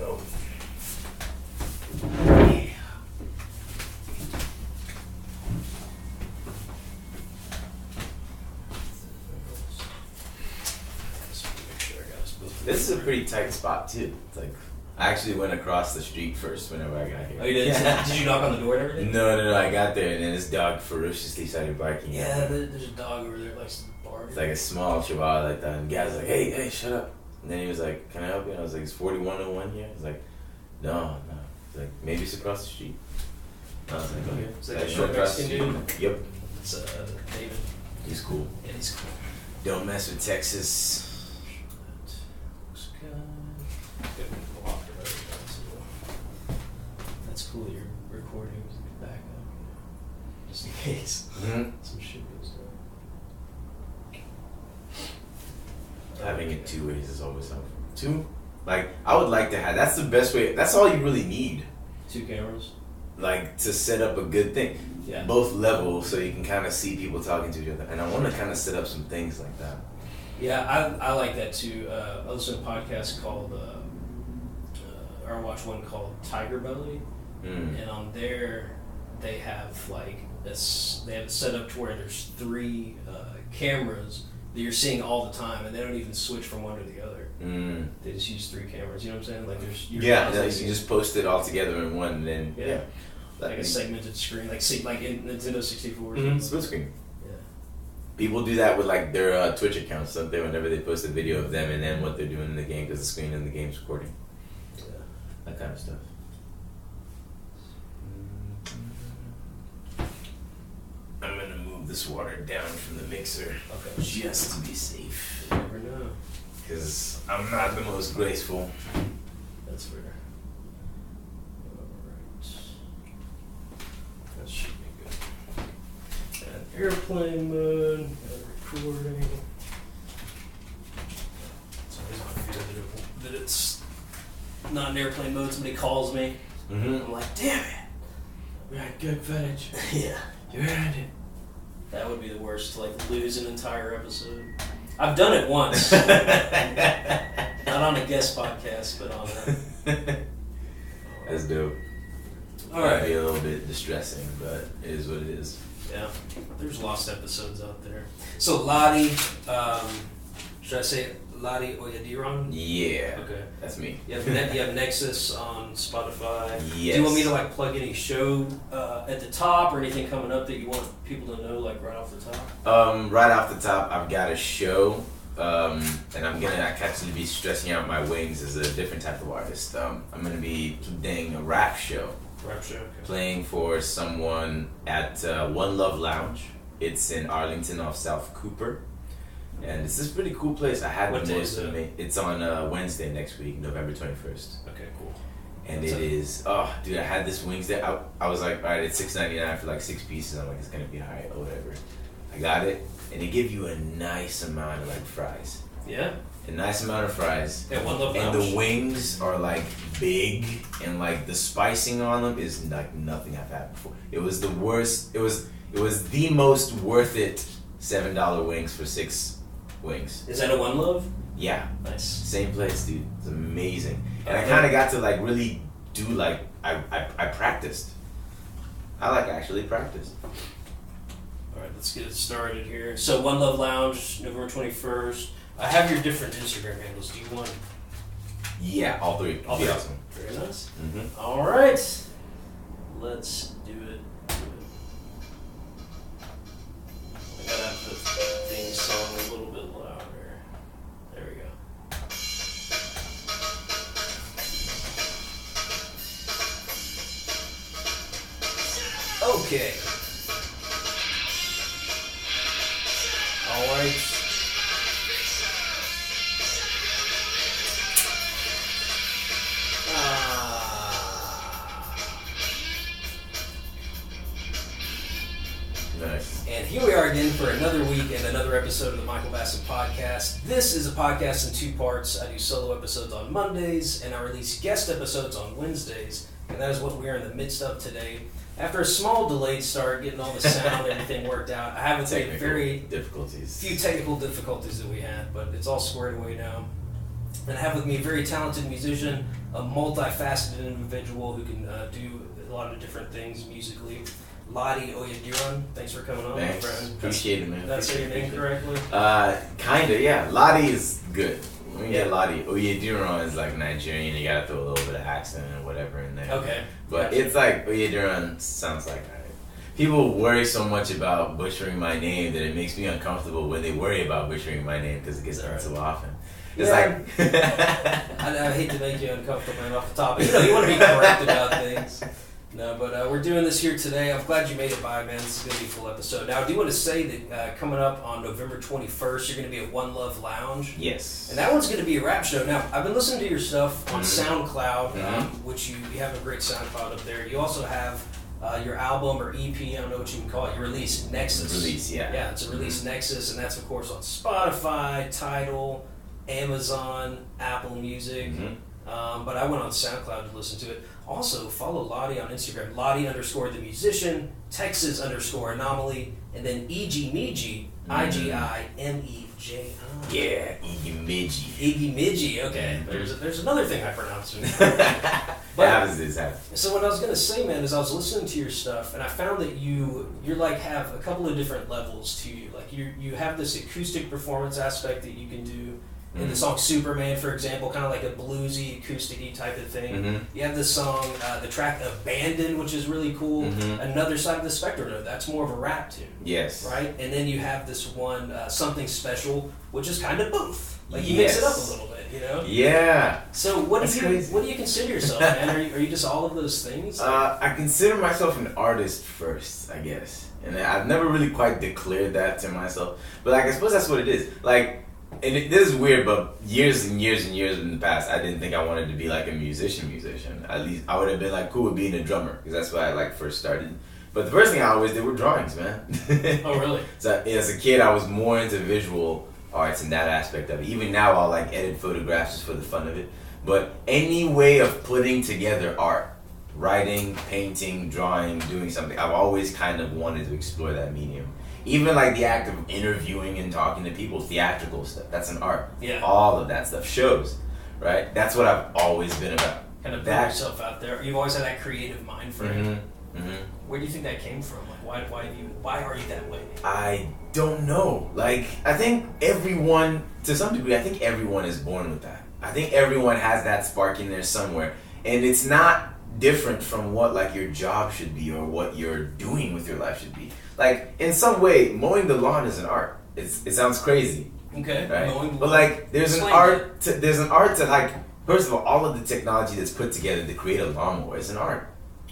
go. This is a pretty tight spot too. It's like I actually went across the street first whenever I got here. Oh, you did? Yeah. Did you knock on the door and everything? No. I got there and then this dog ferociously started barking. Yeah, there's a dog over there that likes to bark. It's like a small chihuahua like that. And the guy's like, hey, shut up. And then he was like, can I help you? And I was like, is 4101 here? He's like, no. He's like, maybe it's across the street. And I was like, okay. Is that a short Mexican dude? Yep. It's David. He's cool. Yeah, he's cool. Don't mess with Texas. That's cool that you're recording with a backup. Just in case some shit goes down. Having it two ways is always helpful. Two? Like, I would like to have, that's the best way, that's all you really need. 2 cameras? Like, to set up a good thing. Yeah. Both levels, so you can kind of see people talking to each other. And I want to kind of set up some things like that. Yeah, I like that too. I listen to a podcast called, or I watch one called Tiger Belly. And on there, they have like this, they have it set up to where there's 3 cameras that you're seeing all the time, and they don't even switch from one to the other. They just use 3 cameras. You know what I'm saying? Like there's you just post it all together in one, and then yeah. Like a segmented screen, like in Nintendo 64. Split screen. Yeah. People do that with like their Twitch accounts, don't they? Whenever they post a video of them and then what they're doing in the game, because the screen in the game's recording. Yeah. That kind of stuff. I'm gonna move this water down from the mixer, just to be safe. You never know. Because I'm not the most graceful. That's fair. Alright. That should be good. And airplane mode, recording. It's always my fear that it's not in airplane mode, somebody calls me. I'm like, damn it! We had good footage. Yeah. You heard it. That would be the worst, to like lose an entire episode. I've done it once. Not on a guest podcast, but on a... That's dope. Alright. Might be a little bit distressing, but it is what it is. Yeah. There's lost episodes out there. So Lottie, should I say Lottie Oyediran? Yeah. Okay. That's me. You have Nexus on Spotify. Yes. Do you want me to like plug any show at the top or anything coming up that you want people to know like right off the top? Right off the top, I've got a show, and I'm gonna actually be stressing out my wings as a different type of artist. I'm gonna be doing a rap show. Rap show. Okay. Playing For someone at One Love Lounge. It's in Arlington off South Cooper. And it's this pretty cool place. I had What the day most is it? amazing. It's on Wednesday next week, November 21st. Okay, cool. And What's it up? is, oh, dude, I had this wings there. I was like, all right, it's $6.99 for like 6 pieces. I'm like, it's gonna be alright or whatever. I got it, and they give you a nice amount of like fries. Yeah? A nice amount of fries. Yeah, One Love And Lounge. the wings are like big, and like the spicing on them is like nothing I've had before. It was the worst. It was the most worth it $7 wings for 6 wings. Is that a One Love? Yeah. Nice. Same place, dude. It's amazing. And I kind of got to like really do like I practiced. I like actually practiced. All right, let's get it started here. So One Love Lounge, November 21st. I have your different Instagram handles. Do you want? Yeah, all 3. All Be 3. awesome. Very nice. Mm-hmm. All right, let's do it. I gotta have the theme song a little bit louder. There we go. Okay. All right. Nice. And here we are again for another week and another episode of the Michael Baston Podcast. This is a podcast in 2 parts. I do solo episodes on Mondays, and I release guest episodes on Wednesdays. And that is what we are in the midst of today. After a small delayed start, getting all the sound and everything worked out, I haven't taken Few few technical difficulties that we had, but it's all squared away now. And I have with me a very talented musician, a multifaceted individual who can do a lot of different things musically. Lottie Oyediran, thanks for coming on, Thanks. my friend. Appreciate it, man. Did I say your name correctly? Kinda, yeah. Lottie is good. When you get Lottie, Oyediran is like Nigerian. You gotta throw a little bit of accent and whatever in there. Okay. But it's like Oyediran sounds like people worry so much about butchering my name that it makes me uncomfortable when they worry about butchering my name because it gets done so often. It's like I hate to make you uncomfortable, man, off the top. You want to be correct about things. No, but we're doing this here today. I'm glad you made it by, man. This is going to be a full episode. Now, I do want to say that coming up on November 21st, you're going to be at One Love Lounge. Yes. And that one's going to be a rap show. Now, I've been listening to your stuff on SoundCloud, which you have a great SoundCloud up there. You also have your album or EP, I don't know what you can call it, your release, Nexus. Release, yeah. Yeah, it's a release, Nexus, and that's, of course, on Spotify, Tidal, Amazon, Apple Music. But I went on SoundCloud to listen to it. Also, follow Lottie on Instagram, Lottie_the musician, Texas_anomaly, and then Iggy IGIMEJI. Yeah, Iggy Midgy, okay. There's another thing I pronounced. So what I was gonna say, man, is I was listening to your stuff and I found that you're like have a couple of different levels to you. Like you have this acoustic performance aspect that you can do. In the song Superman, for example, kind of like a bluesy, acoustic-y type of thing. You have this song, the track Abandoned, which is really cool. Another Side of the Spectrum, that's more of a rap tune. Yes. Right? And then you have this one, Something Special, which is kind of both. Like you mix it up a little bit, you know? Yeah. So what do you consider yourself, man? Are you just all of those things? I consider myself an artist first, I guess. And I've never really quite declared that to myself. But like, I suppose that's what it is. Like, and this is weird, but years and years and years in the past, I didn't think I wanted to be like a musician. At least I would have been like cool with being a drummer because that's what I like first started. But the first thing I always did were drawings, man. Oh, really? So as a kid, I was more into visual arts and that aspect of it. Even now, I'll like edit photographs just for the fun of it. But any way of putting together art, writing, painting, drawing, doing something, I've always kind of wanted to explore that medium. Even like the act of interviewing and talking to people, theatrical stuff, that's an art. Yeah. All of that stuff, shows, right? That's what I've always been about. Kind of put yourself out there. You've always had that creative mind frame. Where do you think that came from? Like, why are you that way? I don't know. Like, I think everyone, to some degree, I think everyone is born with that. I think everyone has that spark in there somewhere. And it's not different from what like your job should be or what you're doing with your life should be. Like, in some way, mowing the lawn is an art. It sounds crazy. Okay. Right? But like, there's an art to like, first of all of the technology that's put together to create a lawnmower is an art.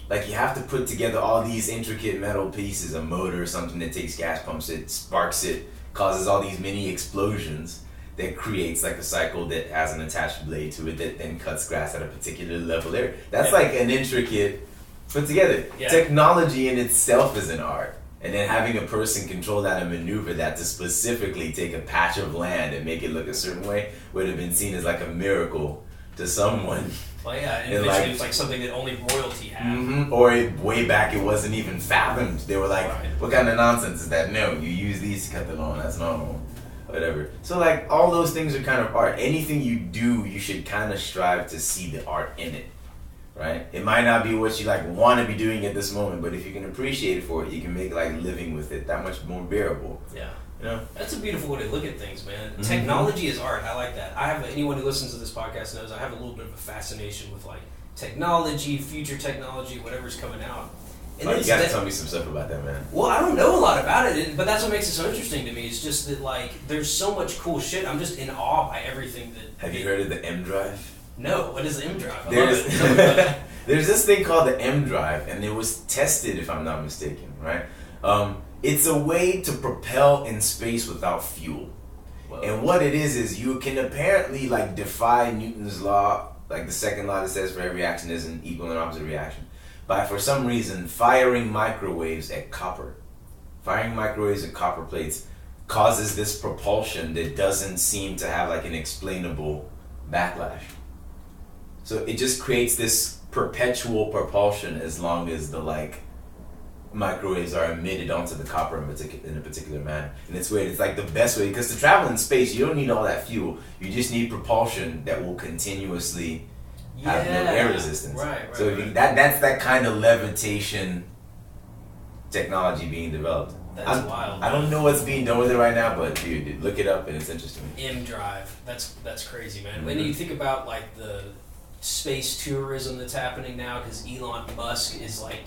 Like, you have to put together all these intricate metal pieces, a motor or something that takes gas, pumps it, sparks it, causes all these mini explosions that creates like a cycle that has an attached blade to it that then cuts grass at a particular level there. That's like an intricate put together. Yeah. Technology in itself is an art. And then having a person control that and maneuver that to specifically take a patch of land and make it look a certain way would have been seen as like a miracle to someone. Well, yeah, and eventually it's like something that only royalty had. Or way back it wasn't even fathomed. They were like, what kind of nonsense is that? No, you use these to cut the lawn, that's normal. Whatever. So like, all those things are kind of art. Anything you do, you should kind of strive to see the art in it. Right? It might not be what you like want to be doing at this moment, but if you can appreciate it for it, you can make like living with it that much more bearable. Yeah. You know? That's a beautiful way to look at things, man. Technology is art. I like that. Anyone who listens to this podcast knows I have a little bit of a fascination with like technology, future technology, whatever's coming out. And you gotta tell me some stuff about that, man. Well, I don't know a lot about it, but that's what makes it so interesting to me. It's just that like there's so much cool shit. I'm just in awe by everything that. Have you heard of the M drive? No, what is the M drive? There's this thing called the M drive, and it was tested, if I'm not mistaken, right? It's a way to propel in space without fuel. Whoa. And what it is you can apparently like defy Newton's law, like the second law that says for every action is an equal and opposite reaction, by for some reason firing microwaves at copper. Firing microwaves at copper plates causes this propulsion that doesn't seem to have like an explainable backlash. So it just creates this perpetual propulsion as long as the like microwaves are emitted onto the copper in a particular manner. And it's weird. It's like the best way, because to travel in space, you don't need all that fuel. You just need propulsion that will continuously have no air resistance. Right. So that's that kind of levitation technology being developed. That's wild. I don't know what's being done with it right now, but dude, look it up and it's interesting. M-Drive. That's crazy, man. When you think about like the space tourism that's happening now, because Elon Musk is like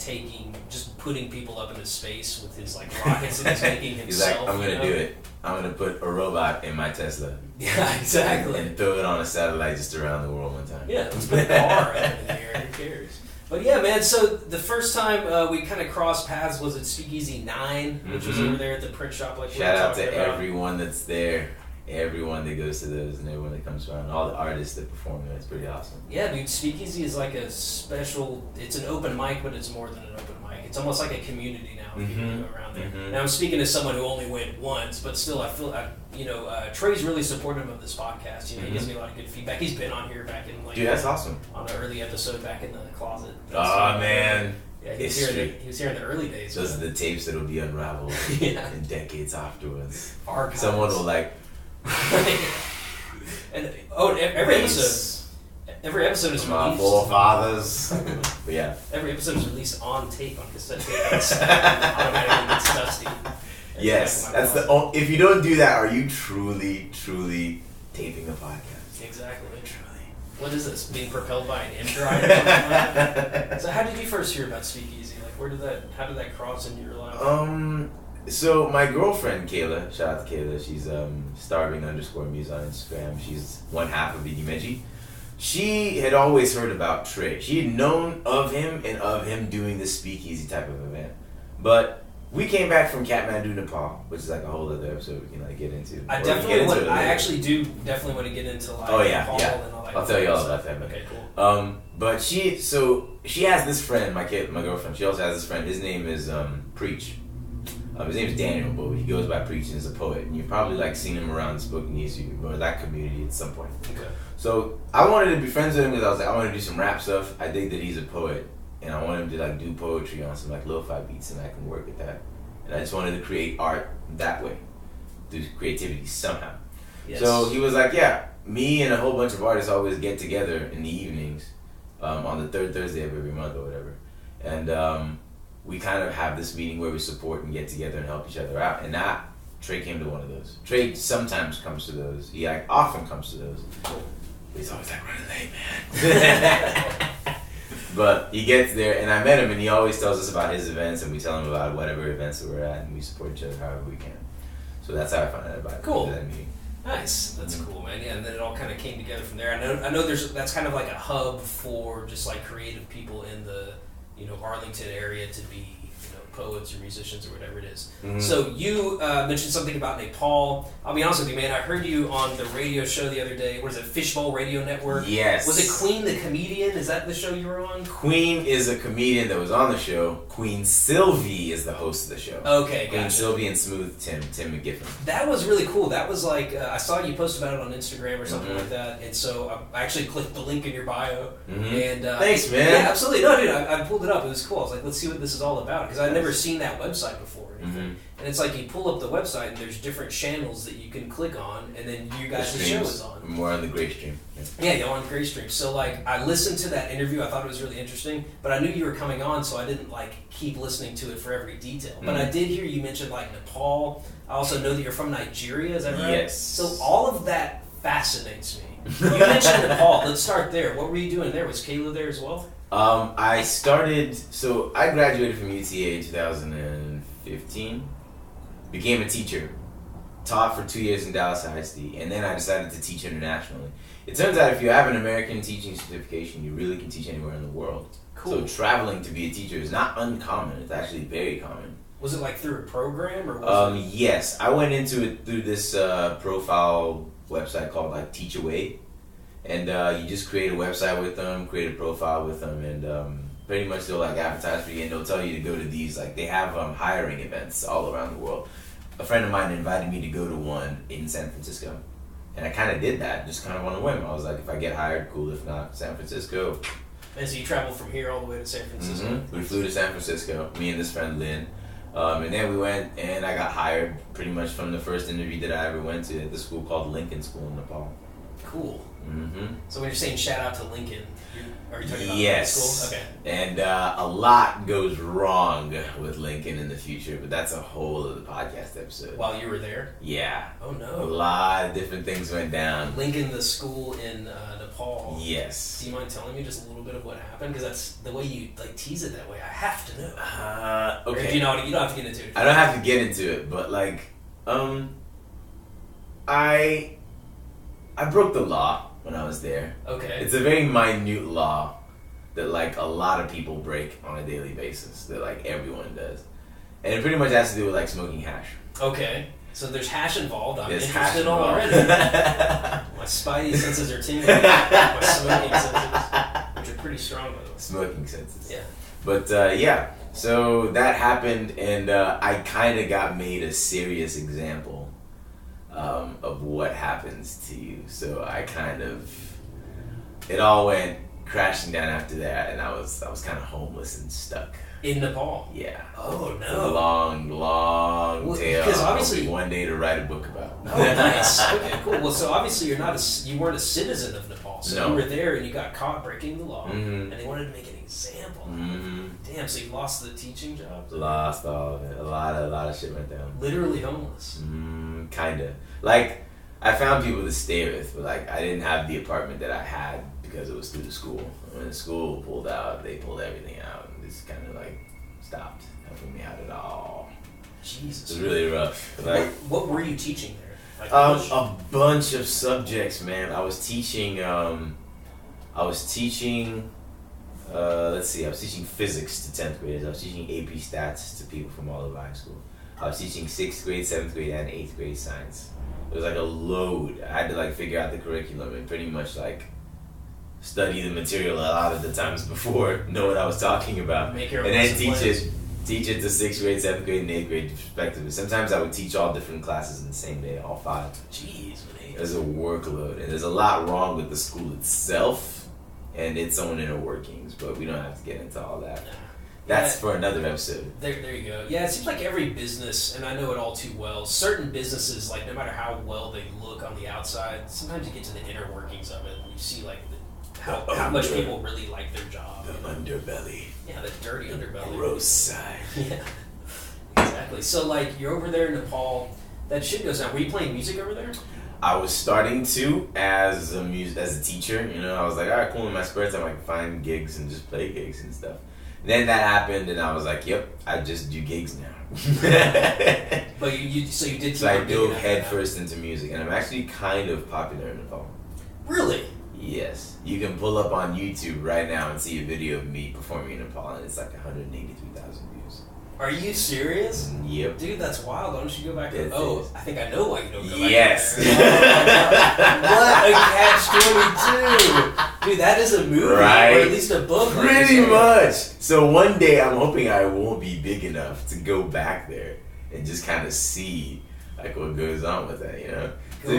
just putting people up into space with his like rockets that he's making himself. He's like, I'm gonna do it. I'm gonna put a robot in my Tesla. Yeah, exactly. And throw it on a satellite just around the world one time. Yeah, let's put a car up in the air. Who cares? But yeah, man. So the first time we kind of crossed paths was at Speakeasy 9, which was over there at the print shop. Like shout out to everyone that's there. Everyone that goes to those and everyone that comes around, all the artists that perform there, it's pretty awesome. Yeah, dude, Speakeasy is like it's an open mic, but it's more than an open mic. It's almost like a community now if you go around there. Now, I'm speaking as someone who only went once, but still, I feel, Trey's really supportive of this podcast. He gives me a lot of good feedback. He's been on here back in, like... Dude, that's awesome. On an early episode back in the closet. Man. Yeah, he was here in the early days. Those are the tapes that'll be unraveled in decades afterwards. Archives. Someone will like... and every episode is my released. Forefathers. But yeah, every episode is released on tape on cassette tape. Automatically gets dusty. Yes, that's if you don't do that, are you truly taping a podcast? Exactly. Truly. What is this? Being propelled by an M-Drive or something like that? So how did you first hear about Speakeasy? Like, how did that cross into your life? So my girlfriend Kayla, shout out to Kayla, she's starving_muse on Instagram. She's one half of Igimeji. She had always heard about Trey. She had known of him and of him doing this speakeasy type of event. But we came back from Kathmandu, Nepal, which is like a whole other episode we can like get into. I actually do definitely want to get into like Nepal and all that. I'll tell you all about that. Okay, cool. But she has this friend, my girlfriend. She also has this friend. His name is Preach. His name is Daniel, but he goes by Preach and is a poet. And you've probably like seen him around Spokane or that community at some point. Okay. So I wanted to be friends with him because I was like, I want to do some rap stuff. I think that he's a poet, and I want him to like do poetry on some like lo-fi beats, and I can work with that. And I just wanted to create art that way, through creativity somehow. Yes. So he was like, yeah, me and a whole bunch of artists always get together in the evenings, on the third Thursday of every month or whatever, and we kind of have this meeting where we support and get together and help each other out. And Trey came to one of those. Trey sometimes comes to those. He often comes to those. He's always like running late, man. But he gets there, and I met him, and he always tells us about his events, and we tell him about whatever events that we're at, and we support each other however we can. So that's how I found out about it. Cool. That meeting. Nice. That's cool, man. Yeah, and then it all kind of came together from there. I know that's kind of like a hub for just like creative people in the Arlington area to be poets or musicians or whatever it is. Mm-hmm. So you mentioned something about Nepal. I'll be honest with you, man. I heard you on the radio show the other day. What is it, Fishbowl Radio Network? Yes. Was it Queen the Comedian? Is that the show you were on? Queen is a comedian that was on the show. Queen Sylvie is the host of the show. Okay, gotcha. Queen Sylvie and Smooth Tim McGiffin. That was really cool. That was like, I saw you post about it on Instagram or something like that, and so I actually clicked the link in your bio. Mm-hmm. And thanks, man. Yeah, absolutely. No, dude, I pulled it up. It was cool. I was like, let's see what this is all about, because I'd never seen that website before. And it's like you pull up the website and there's different channels that you can click on, and then you guys' the show is on. More on the Gray Stream. Yeah, you're on Gray Stream. So like I listened to that interview, I thought it was really interesting, but I knew you were coming on, so I didn't like keep listening to it for every detail. But I did hear you mention like Nepal. I also know that you're from Nigeria, is that right? Yes. So all of that fascinates me. You mentioned Nepal. Let's start there. What were you doing there? Was Kayla there as well? I graduated from UTA in 2015, became a teacher, taught for 2 years in Dallas ISD, and then I decided to teach internationally. It turns out if you have an American teaching certification, you really can teach anywhere in the world. Cool. So traveling to be a teacher is not uncommon, it's actually very common. Was it like through a program or was it? Yes, I went into it through this profile website called like Teach Away. And you just create a website with them, create a profile with them, and pretty much they'll like advertise for you, and they'll tell you to go to these, like they have hiring events all around the world. A friend of mine invited me to go to one in San Francisco, and I kind of did that, just kind of on a whim. I was like, if I get hired, cool. If not, San Francisco. As you traveled from here all the way to San Francisco. Mm-hmm. We flew to San Francisco, me and this friend Lynn. And then we went, and I got hired pretty much from the first interview that I ever went to at the school called Lincoln School in Nepal. Cool. Mm-hmm. So when you're saying shout out to Lincoln, are you talking about yes. school? Okay. And a lot goes wrong with Lincoln in the future, but that's a whole other podcast episode. While you were there? Yeah. Oh no. A lot of different things went down. Lincoln, the school in Nepal. Yes. Do you mind telling me just a little bit of what happened? Because that's the way you like tease it that way. I have to know. Okay. Or do you know? You don't have to get into it. I don't have to get into it, but like, I broke the law when I was there. Okay. It's a very minute law that like a lot of people break on a daily basis. That like everyone does, and it pretty much has to do with like smoking hash. Okay. So there's hash involved. I'm There's hash interested involved. already. My spidey senses are tingling. My smoking senses, which are pretty strong, by the way. Smoking senses. Yeah. But yeah, so that happened, and I kind of got made a serious example of what happens to you. So I kind of, it all went crashing down after that, and I was kind of homeless and stuck. In Nepal. Yeah. Oh A no. long tale. Because obviously one day to write a book about. Oh, nice. Okay, cool. Well, so obviously you weren't a citizen of Nepal, so No. you were there and you got caught breaking the law, Mhm. and they wanted to make an example. Mm-hmm. Damn, so you lost the teaching job? Lost all of it. A lot of shit went down. Literally homeless. Kinda. Like, I found people to stay with, but like, I didn't have the apartment that I had because it was through the school. When the school pulled out, they pulled everything out, and just kind of like stopped helping me out at all. Jesus. It was really rough. Like, what were you teaching there? Like, a bunch of subjects, man. I was teaching. Let's see. I was teaching physics to 10th graders. I was teaching AP Stats to people from all over high school. I was teaching 6th grade, 7th grade, and 8th grade science. It was like a load. I had to like figure out the curriculum and pretty much like study the material a lot of the times before, know what I was talking about, Make your own and then lesson teach it to 6th grade, 7th grade, and 8th grade respectively. Sometimes I would teach all different classes in the same day, all 5. Jeez, man. There's a workload, and there's a lot wrong with the school itself and its own inner workings, but we don't have to get into all that. That's for another episode. There you go. Yeah, it seems like every business, and I know it all too well, certain businesses, like no matter how well they look on the outside, sometimes you get to the inner workings of it and you see like how much people really like their job. The underbelly. Yeah, the dirty underbelly. Gross side. Yeah, exactly. So like you're over there in Nepal, that shit goes down. Were you playing music over there? I was starting to as a teacher, you know. I was like, all right, cool. In my spare time, I can find gigs and just play gigs and stuff. Then that happened, and I was like, yep, I just do gigs now. But you did. So I dove headfirst into music, and I'm actually kind of popular in Nepal. Really? Yes. You can pull up on YouTube right now and see a video of me performing in Nepal, and it's like 183,000 views. Are you serious? Yep. Dude, that's wild. Why don't you go back to It Oh, is. I think I know why you don't go back Yes. there. What a catch-22. Dude, that is a movie. Right? Or at least a book. like Pretty this. much. So one day I'm hoping I won't be big enough to go back there and just kind of see like what goes on with that, you know? So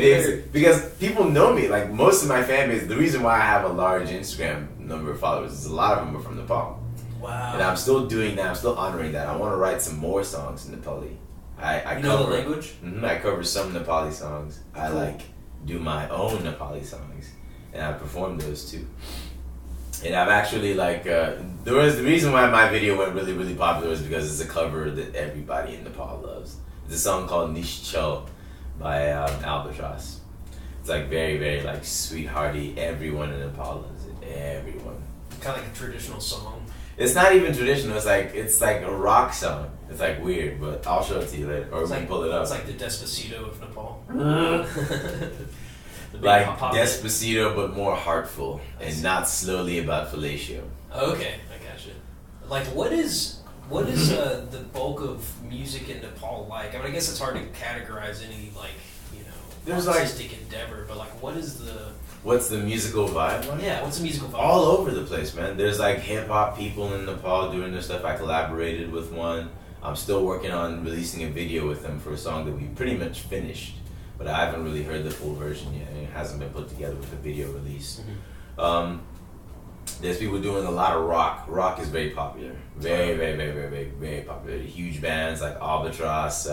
because people know me, like most of my fan base, the reason why I have a large Instagram number of followers is a lot of them are from Nepal. Wow. And I'm still doing that, I'm still honoring that. I want to write some more songs in Nepali. I you know the language? I cover some Nepali songs. I Cool. like do my own Nepali songs, and I perform those too. And I've actually like the reason why my video went really, really popular is because it's a cover that everybody in Nepal loves. It's a song called Nishchal by Albatross. It's like very, very like sweethearty. Everyone in Nepal loves it. Everyone. Kind of like a traditional song. It's not even traditional. It's like a rock song. It's like weird, but I'll show it to you later, or we can pull it up. It's like the Despacito of Nepal. The big Like pop hit. Despacito, but more heartful and not slowly about fellatio. Okay, I gotcha. Like, what is the bulk of music in Nepal like? I mean, I guess it's hard to categorize any like There's like- artistic endeavor, but like, what is the What's the musical vibe like? yeah? What's the musical vibe? All over the place, man. There's like hip hop people in Nepal doing their stuff. I collaborated with one. I'm still working on releasing a video with them for a song that we pretty much finished, but I haven't really heard the full version yet. It hasn't been put together with a video release. There's people doing a lot of rock. Rock is very popular. Very, very, very, very, very, very popular. Huge bands like Albatross.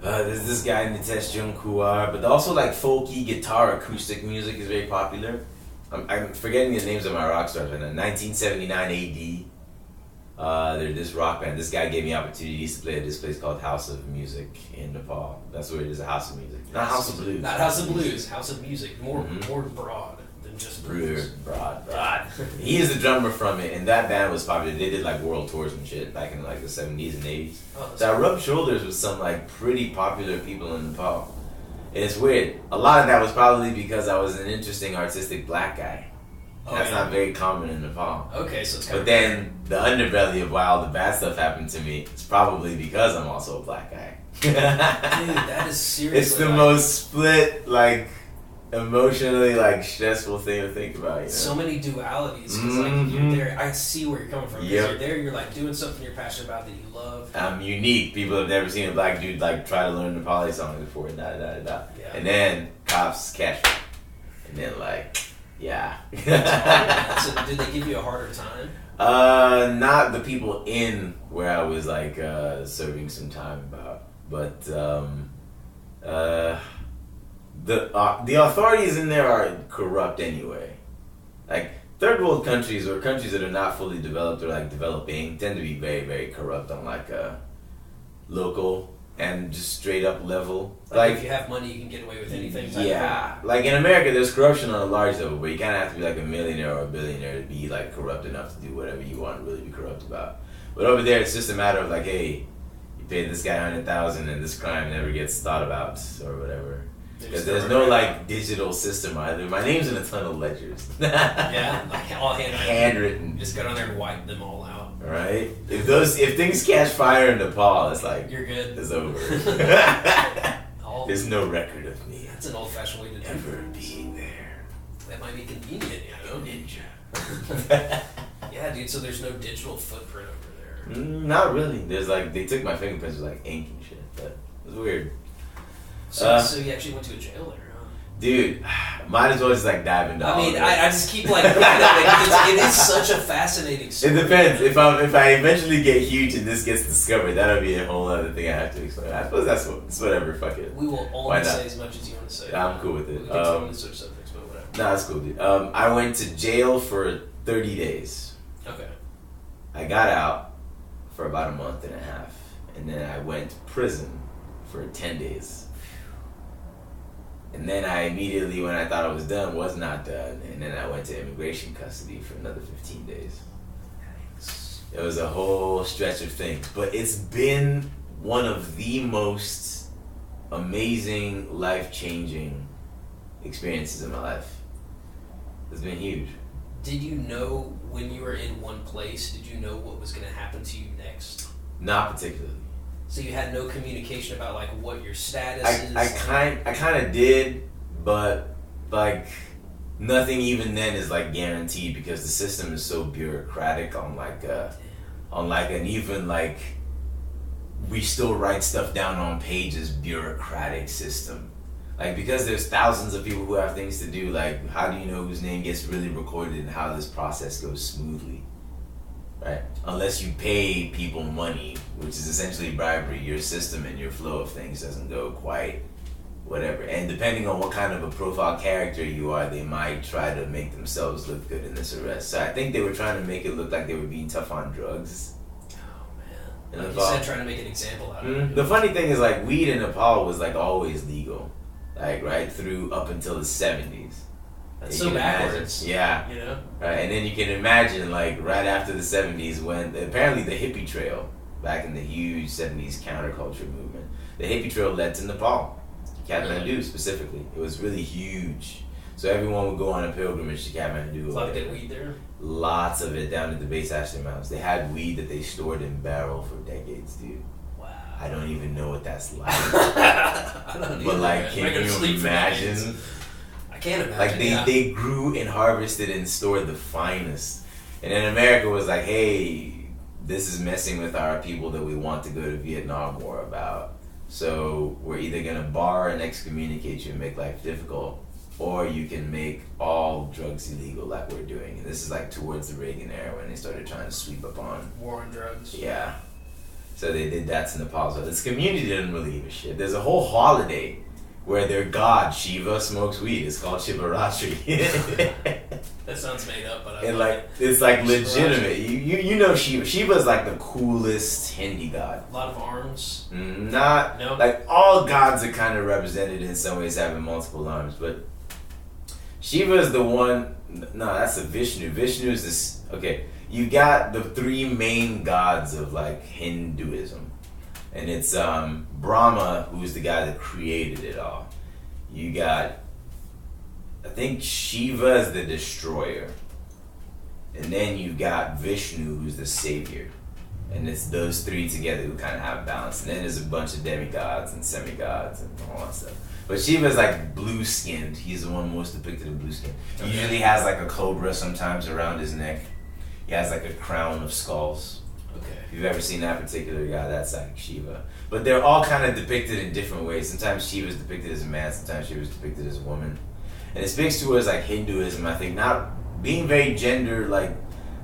There's this guy Nitesh Junkuar, but also like folky guitar acoustic music is very popular. I'm forgetting the names of my rock stars right now. 1979 AD. They're this rock band. This guy gave me opportunities to play at this place called House of Music in Nepal. That's where it is, a House of Music. Not House of Blues. Not House of Blues. House of Music. More broad than just blues. Broad. He is the drummer from it, and that band was popular. They did like world tours and shit back in like the 70s and 80s. So I rubbed shoulders with some like pretty popular people in Nepal. And it's weird. A lot of that was probably because I was an interesting artistic black guy. That's not very common in Nepal. Okay, so it's kind of then the underbelly of why all the bad stuff happened to me is probably because I'm also a black guy. Dude, that is seriously. It's the most split, like, emotionally, like, stressful thing to think about. You know? So many dualities. Because like you're there, I see where you're coming from. Because you're there, you're like doing something you're passionate about that you love. I'm unique. People have never seen a black dude like try to learn the Nepali song before. Yeah. And then cops catch me, and then like. Yeah. So did they give you a harder time? Not the people in where I was like serving some time about, but the authorities in there are corrupt anyway. Like third world countries or countries that are not fully developed or like developing tend to be very, very corrupt on like a local and just straight up level. Like if you have money, you can get away with anything. Yeah, like in America, there's corruption on a large level, but you kind of have to be like a millionaire or a billionaire to be like corrupt enough to do whatever you want to really be corrupt about. But over there, it's just a matter of like, hey, you paid this guy $100,000 and this crime never gets thought about or whatever. Because there's no like digital system either. My name's in a ton of ledgers. Yeah, like all handwritten. Just go down there and wipe them all out. Right? If things catch fire in Nepal, it's like you're good. It's over. There's no record of me. That's an old-fashioned way to do ever being there. That might be convenient, you know. Ninja. Yeah, dude. So there's no digital footprint over there. Not really. There's like they took my fingerprints with like ink and shit, but it was weird. So you actually went to a jail there, huh? Dude, might as well just like dive into. I mean, I just keep like looking at it. It is such a fascinating story. It depends. If I eventually get huge and this gets discovered, that'll be a whole other thing I have to explain. I suppose it's whatever. Fuck it. We will only say as much as you want to say. I'm cool with it. We can talk on sort of subjects, but whatever. Nah, that's cool, dude. I went to jail for 30 days. Okay. I got out for about a month and a half, and then I went to prison for 10 days. And then I immediately, when I thought I was done, was not done. And then I went to immigration custody for another 15 days. It was a whole stretch of things. But it's been one of the most amazing, life-changing experiences in my life. It's been huge. Did you know when you were in one place, did you know what was going to happen to you next? Not particularly. So you had no communication about like what your status is? I kind of did, but like nothing even then is like guaranteed because the system is so bureaucratic on an even like we still write stuff down on pages bureaucratic system. Like because there's thousands of people who have things to do, like how do you know whose name gets really recorded and how this process goes smoothly? Right? Unless you pay people money, which is essentially bribery, your system and your flow of things doesn't go quite whatever. And depending on what kind of a profile character you are, they might try to make themselves look good in this arrest. So I think they were trying to make it look like they were being tough on drugs. Oh man. Like you said, trying to make an example out of it. The funny thing is like weed in Nepal was like always legal. Like right through up until the 70s. That's so backwards. Yeah. You know? Right, and then you can imagine like right after the 70s when apparently the hippie trail, back in the huge 70s counterculture movement, the hippie trail led to Nepal. Kathmandu specifically. It was really huge. So everyone would go on a pilgrimage to Kathmandu. Like that weed there? Lots of it down at the base Ashley Mountains. They had weed that they stored in barrel for decades, dude. Wow. I don't even know what that's like. I don't but like, can you imagine? I can't imagine. Like they grew and harvested and stored the finest. And then America was like, hey, this is messing with our people that we want to go to Vietnam War about. So we're either gonna bar and excommunicate you and make life difficult, or you can make all drug drugs illegal like we're doing. And this is like towards the Reagan era when they started trying to sweep up on war on drugs. Yeah. So they did that to Nepal. So this community didn't really give a shit. There's a whole holiday where their god Shiva smokes weed. It's called Shivaratri. That sounds made up, but and like it's like legitimate. You know Shiva. Shiva's like the coolest Hindi god. A lot of arms. Not no. Like all gods are kind of represented in some ways having multiple arms, but Shiva is the one. No, that's a Vishnu. Vishnu is this. Okay, you got the three main gods of like Hinduism, and it's Brahma, who's the guy that created it all. You got, I think Shiva is the destroyer, and then you got Vishnu, who's the savior, and it's those three together who kind of have balance. And then there's a bunch of demigods and semigods and all that stuff. But Shiva's like blue skinned. He's the one most depicted in blue skin. He usually has like a cobra sometimes around his neck. He has like a crown of skulls. Okay. If you've ever seen that particular guy, that's like Shiva. But they're all kind of depicted in different ways. Sometimes Shiva's depicted as a man, sometimes Shiva's depicted as a woman. And it speaks towards like Hinduism, I think, not being very gender like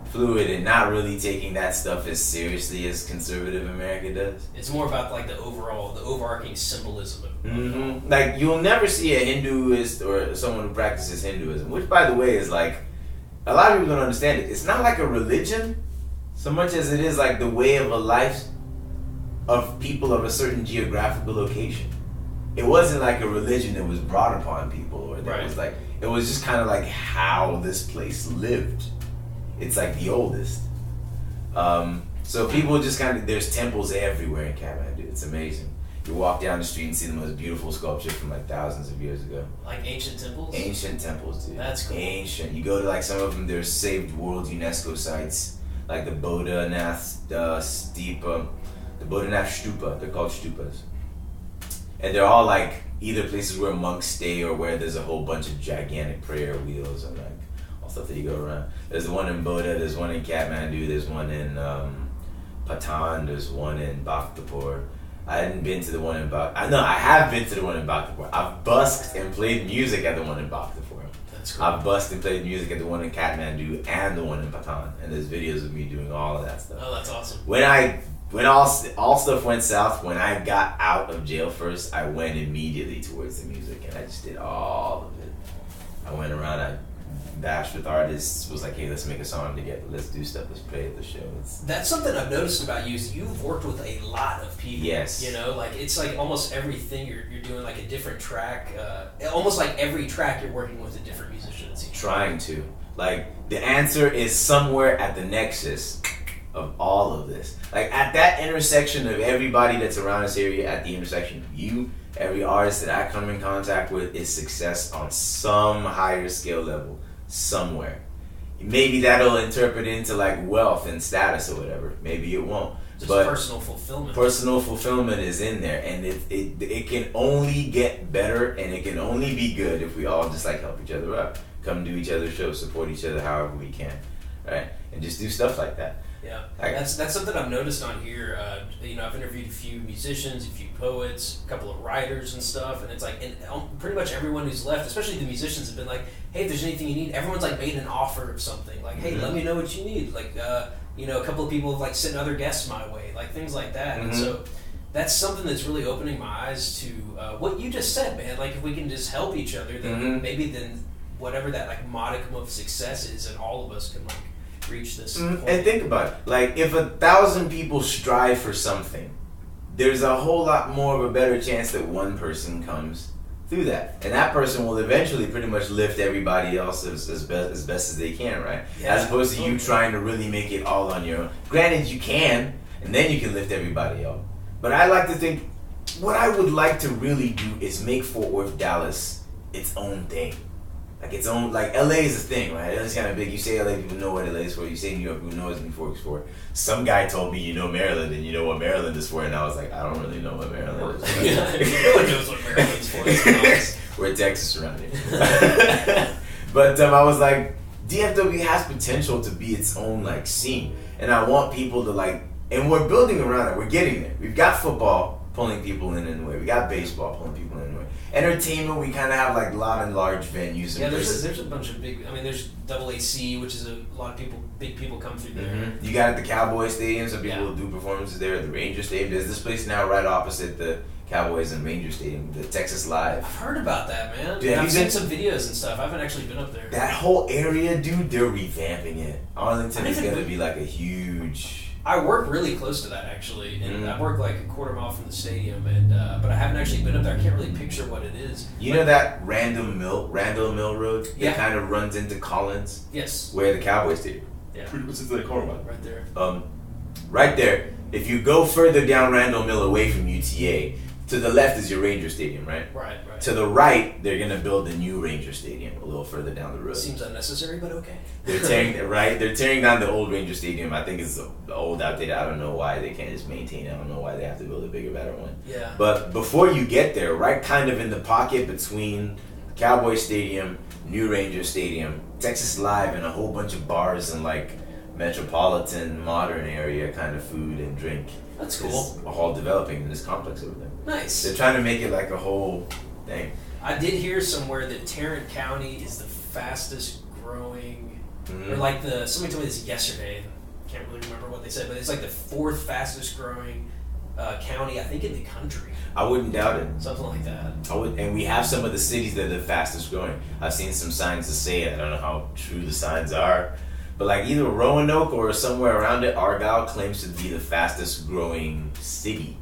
fluid and not really taking that stuff as seriously as conservative America does. It's more about like the overarching symbolism of Mm-hmm. Like you'll never see a Hinduist or someone who practices Hinduism, which by the way is like, a lot of people don't understand it. It's not like a religion so much as it is like the way of a life of people of a certain geographical location. It wasn't like a religion that was brought upon people, or that was like, it was just kind of like how this place lived. It's like the oldest. So people just kind of, there's temples everywhere in Kathmandu. It's amazing. You walk down the street and see the most beautiful sculpture from like thousands of years ago. Like ancient temples? Ancient temples, dude. That's cool. Ancient. You go to like some of them, there's saved world UNESCO sites, like the Bodhanath Stupa, the Bodhanath Stupa. They're called stupas. And they're all like either places where monks stay or where there's a whole bunch of gigantic prayer wheels and like all stuff that you go around. There's one in Bodha, there's one in Kathmandu, there's one in Patan, there's one in Bhaktapur. I hadn't been to the one in I have been to the one in Bhaktapur. I've busked and played music at the one in Bhaktapur. That's cool. I've busked and played music at the one in Kathmandu and the one in Patan. And there's videos of me doing all of that stuff. Oh, that's awesome. When all stuff went south, when I got out of jail first, I went immediately towards the music and I just did all of it. I went around, I bashed with artists, was like, hey, let's make a song together, let's do stuff, let's play at the show. That's something I've noticed about you is you've worked with a lot of people. Yes. You know, like it's like almost everything you're doing like a different track. Almost like every track you're working with a different musician. Trying to. Like the answer is somewhere at the nexus of all of this. Like at that intersection of everybody that's around this area, at the intersection of you, every artist that I come in contact with is success on some higher scale level somewhere. Maybe that'll interpret into like wealth and status or whatever. Maybe it won't. Just but personal fulfillment. Personal fulfillment is in there, and it can only get better, and it can only be good if we all just like help each other up, come to each other's shows, support each other however we can, right? And just do stuff like that. Yeah, that's something I've noticed on here. You know, I've interviewed a few musicians, a few poets, a couple of writers and stuff, and it's like, and pretty much everyone who's left, especially the musicians, have been like, hey, if there's anything you need, everyone's like made an offer of something, like, hey, let me know what you need, like, you know, a couple of people have like sent other guests my way, like things like that, and so that's something that's really opening my eyes to what you just said, man. Like, if we can just help each other, then maybe then whatever that like modicum of success is, and all of us can like reach this point. And think about it, like if 1,000 people strive for something, there's a whole lot more of a better chance that one person comes through that, and that person will eventually pretty much lift everybody else as best as they can, right? Yeah, as opposed to you trying to really make it all on your own. Granted, you can, and then you can lift everybody up, but I like to think what I would like to really do is make Fort Worth, Dallas its own thing. Like its own, like LA is a thing, right? LA's kind of big. You say LA, people know what LA is for. You say New York, people know what New York is for. Some guy told me, you know Maryland, and you know what Maryland is for, and I was like, I don't really know what Maryland is for. No one knows what Maryland's for. We're Texas around here. But I was like, DFW has potential to be its own like scene, and I want people to like, and we're building around it. We're getting there. We've got football pulling people in anyway. We got baseball pulling people in anyway. entertainment, we kind of have like a lot of large venues. Yeah, And there's a bunch of big. I mean, there's AAC, which is a lot of big people come through there. Mm-hmm. You got it at the Cowboy Stadium. Some people will do performances there at the Ranger Stadium. There's this place now right opposite the Cowboys and Ranger Stadium, the Texas Live. I've heard about that, man. Dude, I've seen some videos and stuff. I haven't actually been up there. That whole area, dude, they're revamping it. Arlington is going to be like a huge... I work really close to that, actually, and I work like a quarter mile from the stadium, and but I haven't actually been up there. I can't really picture what it is. You know that Randall Mill Road that kind of runs into Collins? Yes. Where the Cowboys Stadium. Yeah. Pretty much into the corner. Right there. Right there. If you go further down Randall Mill away from UTA, to the left is your Ranger Stadium, right? Right. To the right, they're gonna build a new Ranger Stadium a little further down the road. Seems unnecessary, but okay. They're tearing down the old Ranger Stadium. I think it's old, outdated. I don't know why they can't just maintain it. I don't know why they have to build a bigger, better one. Yeah. But before you get there, right kind of in the pocket between Cowboy Stadium, New Ranger Stadium, Texas Live, and a whole bunch of bars and like metropolitan, modern area kind of food and drink. That's cool. Is all developing in this complex over there. Nice. They're trying to make it like a whole thing. I did hear somewhere that Tarrant County is the fastest growing, or like somebody told me this yesterday. Can't really remember what they said, but it's like the 4th fastest growing county, I think, in the country. I wouldn't doubt it. Something like that. And we have some of the cities that are the fastest growing. I've seen some signs to say it. I don't know how true the signs are. But like either Roanoke or somewhere around it, Argyle claims to be the fastest growing city.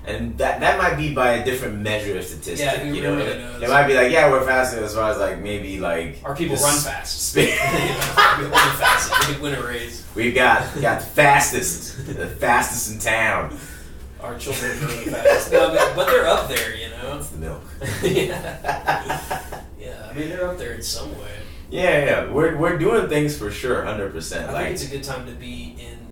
And that might be by a different measure of statistic. Yeah, you know, really knows. It might be like, yeah, we're faster as far as like maybe like our people run fast. People run fast. They could win a race. We've got the fastest in town. Our children are really fast. No, but they're up there, you know. It's the milk. Yeah, I mean they're up there in some way. Yeah, we're doing things for sure, 100%. I think it's a good time to be in